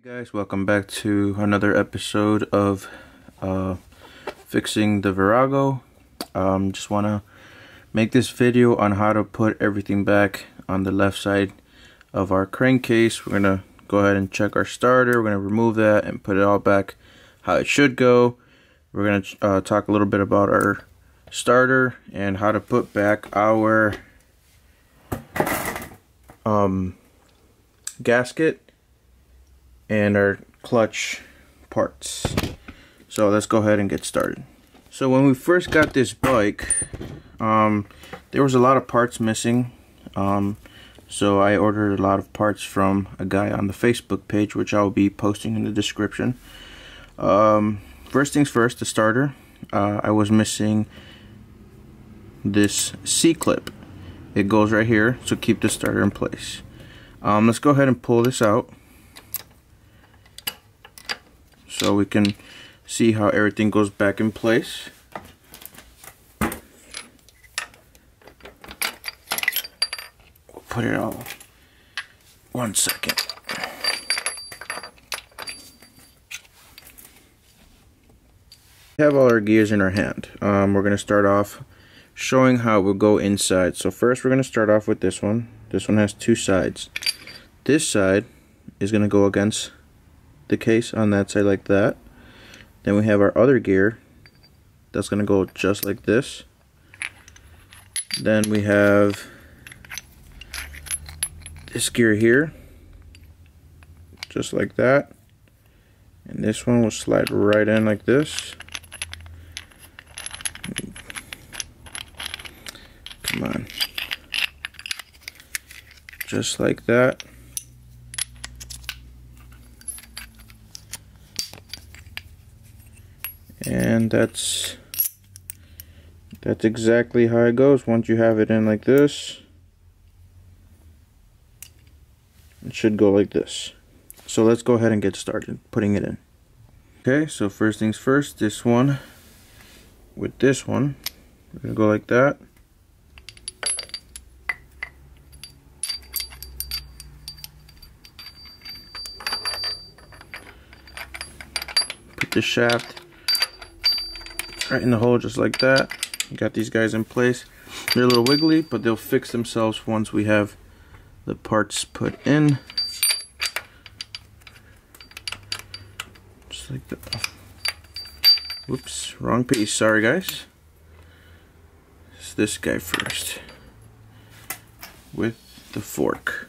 Guys, welcome back to another episode of fixing the Virago. Just want to make this video on how to put everything back on the left side of our crankcase. We're going to go ahead and check our starter. We're going to remove that and put it all back how it should go. We're going to talk a little bit about our starter and how to put back our gasket and our clutch parts. So let's go ahead and get started. So when we first got this bike, there was a lot of parts missing. So I ordered a lot of parts from a guy on the Facebook page, which I'll be posting in the description. First things first, the starter. I was missing this C-clip. It goes right here to keep the starter in place. Let's go ahead and pull this out so we can see how everything goes back in place. We'll put it all. 1 second. We have all our gears in our hand. We're going to start off showing how it will go inside. So first we're going to start off with this one. This one has two sides. This side is going to go against the case on that side like that. Then we have our other gear that's going to go just like this. Then we have this gear here, just like that. And this one will slide right in like this. Come on. Just like that. And that's exactly how it goes. Once you have it in like this, it should go like this. So let's go ahead and get started putting it in. Okay, so first things first, this one with this one, we're gonna go like that. Put the shaft right in the hole just like that. You got these guys in place. They're a little wiggly, but they'll fix themselves once we have the parts put in. Just like that. Whoops, wrong piece. Sorry guys. It's this guy first with the fork.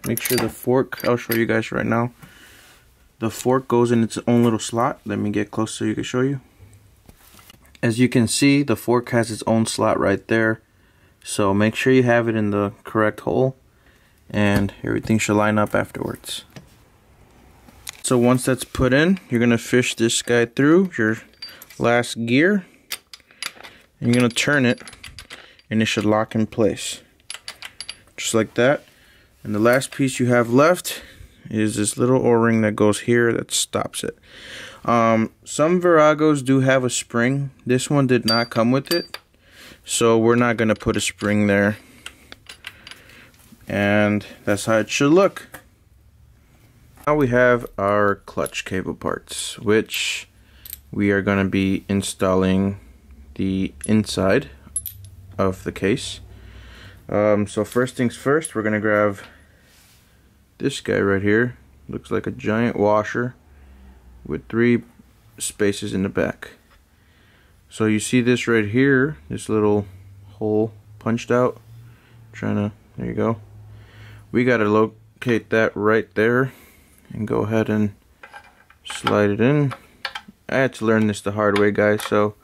Make sure the fork, I'll show you guys right now. The fork goes in its own little slot. Let me get close so you can show you. As you can see, the fork has its own slot right there. So make sure you have it in the correct hole and everything should line up afterwards. So once that's put in, you're gonna fish this guy through your last gear. And you're gonna turn it and it should lock in place. Just like that. And the last piece you have left is this little O-ring that goes here that stops it. Some Viragos do have a spring. This one did not come with it, so we're not going to put a spring there. And that's how it should look. Now we have our clutch cable parts, which we are going to be installing the inside of the case. So first things first, we're going to grab this guy right here. Looks like a giant washer with 3 spaces in the back. So you see this right here, this little hole punched out. There you go. We got to locate that right there and go ahead and slide it in. I had to learn this the hard way, guys, so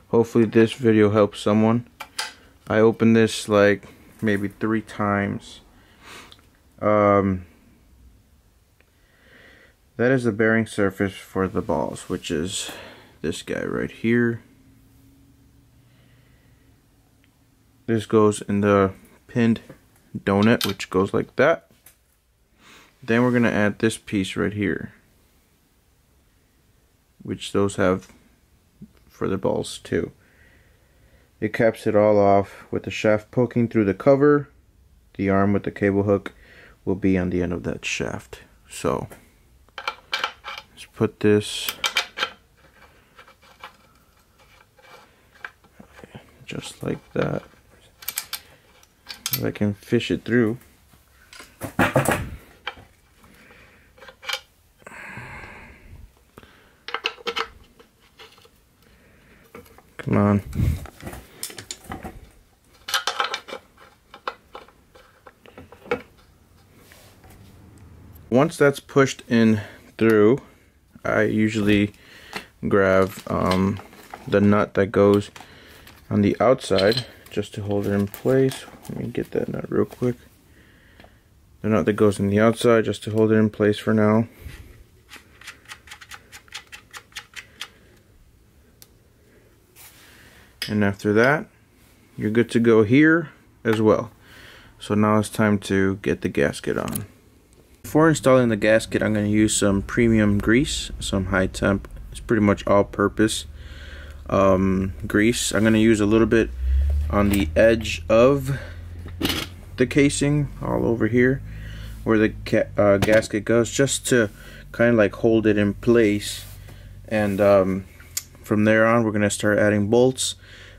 hopefully this video helps someone. I opened this like maybe 3 times. That is the bearing surface for the balls, which is this guy right here. This goes in the pinned donut, which goes like that. Then we're going to add this piece right here, which those have for the balls too. It caps it all off with the shaft poking through the cover. The arm with the cable hook will be on the end of that shaft. So let's put this just like that. If I can fish it through. Come on. Once that's pushed in through, I usually grab the nut that goes on the outside just to hold it in place. Let me get that nut real quick. The nut that goes on the outside just to hold it in place for now. And after that, you're good to go here as well. So now it's time to get the gasket on. Before installing the gasket, I'm going to use some premium grease, some high temp. It's pretty much all purpose grease. I'm going to use a little bit on the edge of the casing, all over here where the gasket goes, just to kind of like hold it in place. And from there on, we're going to start adding bolts.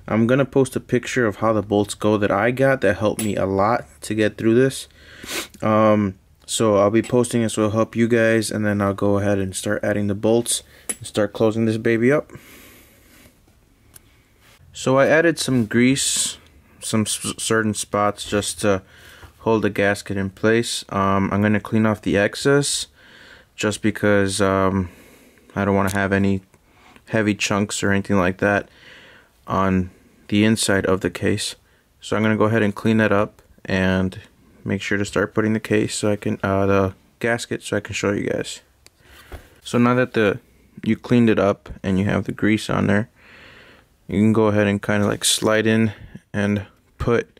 I'm going to post a picture of how the bolts go that I got that helped me a lot to get through this. So I'll be posting this, so it'll help you guys, and then I'll go ahead and start adding the bolts and start closing this baby up. So I added some grease, some certain spots just to hold the gasket in place. I'm going to clean off the excess just because I don't want to have any heavy chunks or anything like that on the inside of the case. So I'm going to go ahead and clean that up and make sure to start putting the case so I can the gasket so I can show you guys. So now that you cleaned it up and you have the grease on there, you can go ahead and kind of like slide in and put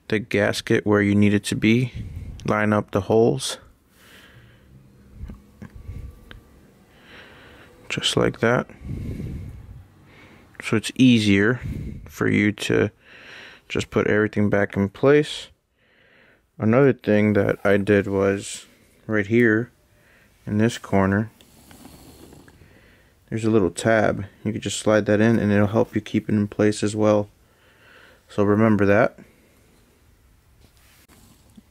the gasket where you need it to be. Line up the holes just like that, so it's easier for you to just put everything back in place. Another thing that I did was right here in this corner, there's a little tab. You can just slide that in and it'll help you keep it in place as well. So remember that.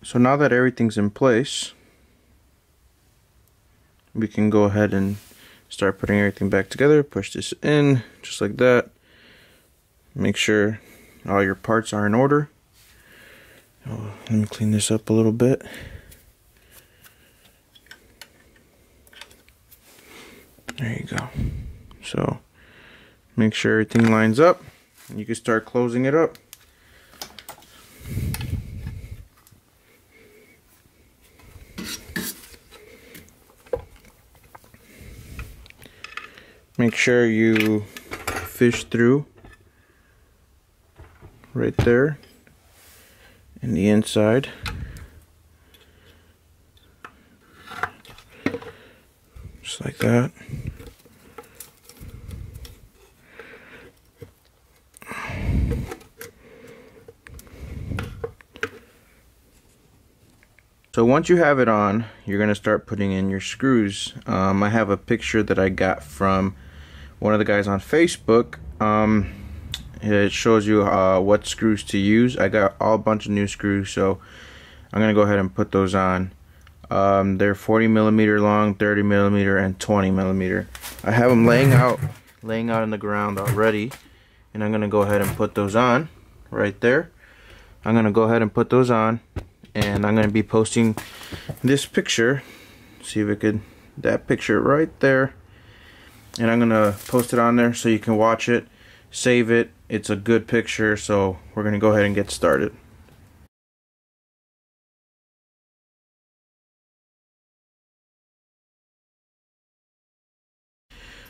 So now that everything's in place, we can go ahead and start putting everything back together. Push this in just like that. Make sure all your parts are in order. Oh, let me clean this up a little bit. There you go. So make sure everything lines up and you can start closing it up. Make sure you fish through right there in the inside. Just like that. So once you have it on, you're going to start putting in your screws. I have a picture that I got from one of the guys on Facebook. It shows you what screws to use. I got a bunch of new screws, so I'm going to go ahead and put those on. They're 40 millimeter long, 30 millimeter, and 20 millimeter. I have them laying out on the ground already, and I'm going to go ahead and put those on right there. I'm going to go ahead and put those on, and I'm going to be posting this picture. See if I could, that picture right there, and I'm going to post it on there so you can watch it, save it. It's a good picture, so we're going to go ahead and get started.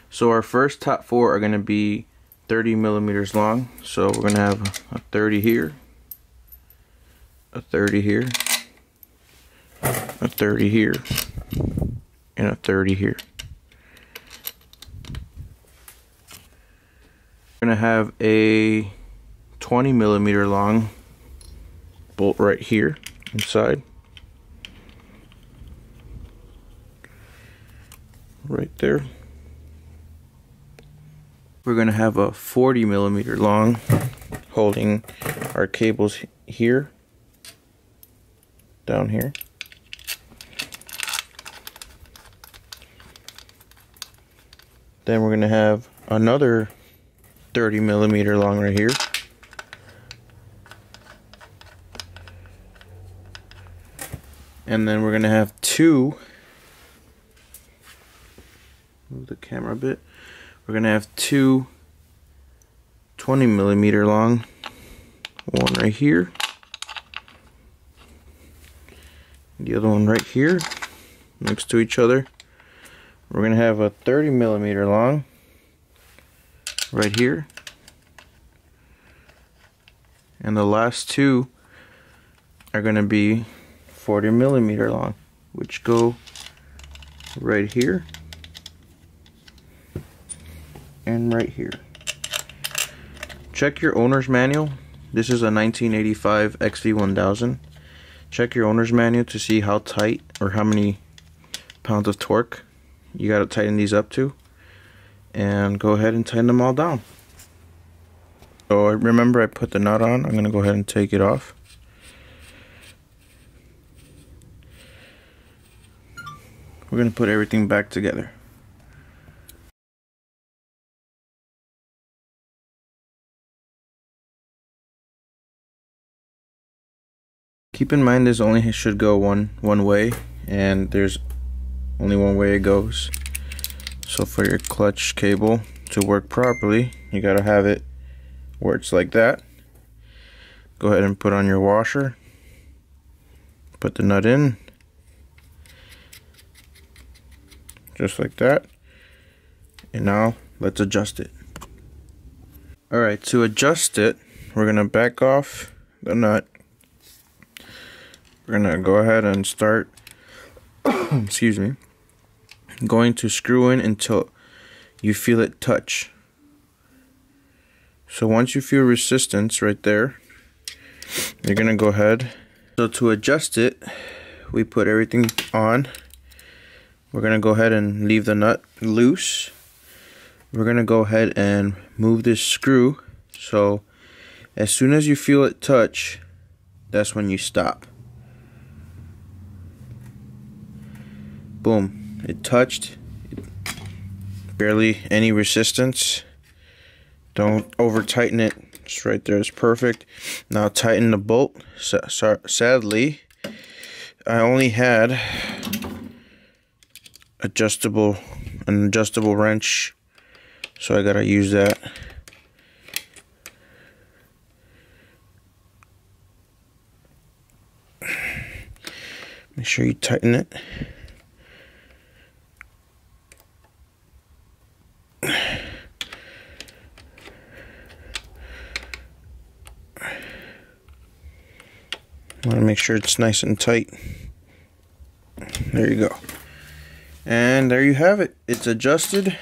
So our first top four are going to be 30 millimeters long. So we're going to have a 30 here, a 30 here, a 30 here, and a 30 here. We're going to have a 20mm long bolt right here inside. Right there. We're going to have a 40mm long holding our cables here, down here. Then we're going to have another 30mm long right here. And then we're going to have two, move the camera a bit, we're going to have two 20mm long, one right here, the other one right here next to each other. We're going to have a 30mm long right here, and the last two are going to be 40mm long, which go right here and right here. Check your owner's manual. This is a 1985 XV1000. Check your owner's manual to see how tight or how many pounds of torque you got to tighten these up to, and go ahead and tighten them all down. So remember, I put the nut on. I'm going to go ahead and take it off. We're going to put everything back together. Keep in mind this only should go one way, and there's only one way it goes. So for your clutch cable to work properly, you gotta have it where it's like that. Go ahead and put on your washer, put the nut in, just like that, and now let's adjust it. Alright, to adjust it, we're gonna back off the nut. We're gonna go ahead and start excuse me, going to screw in until you feel it touch. So once you feel resistance right there, you're gonna go ahead. So to adjust it, we put everything on. We're gonna go ahead and leave the nut loose. We're gonna go ahead and move this screw, so as soon as you feel it touch, that's when you stop. Boom, it touched. Barely any resistance. Don't over tighten it. It's right there, it's perfect. Now tighten the bolt. Sadly, I only had an adjustable wrench, so I gotta use that. Make sure you tighten it. Want to make sure it's nice and tight. There you go. And there you have it. It's adjusted.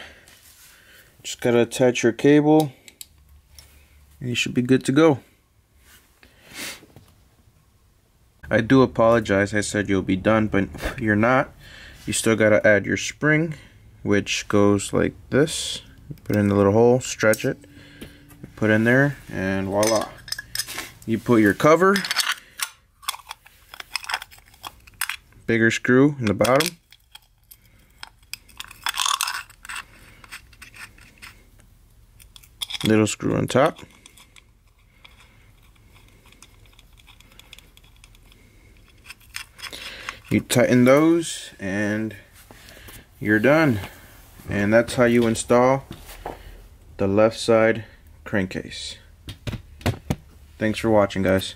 Just gotta attach your cable, and you should be good to go. I do apologize. I said you'll be done, but you're not. You still gotta add your spring, which goes like this. Put in the little hole, stretch it, put in there, and voila. You put your cover, bigger screw in the bottom, little screw on top, you tighten those and you're done. And that's how you install the left side crankcase. Thanks for watching, guys.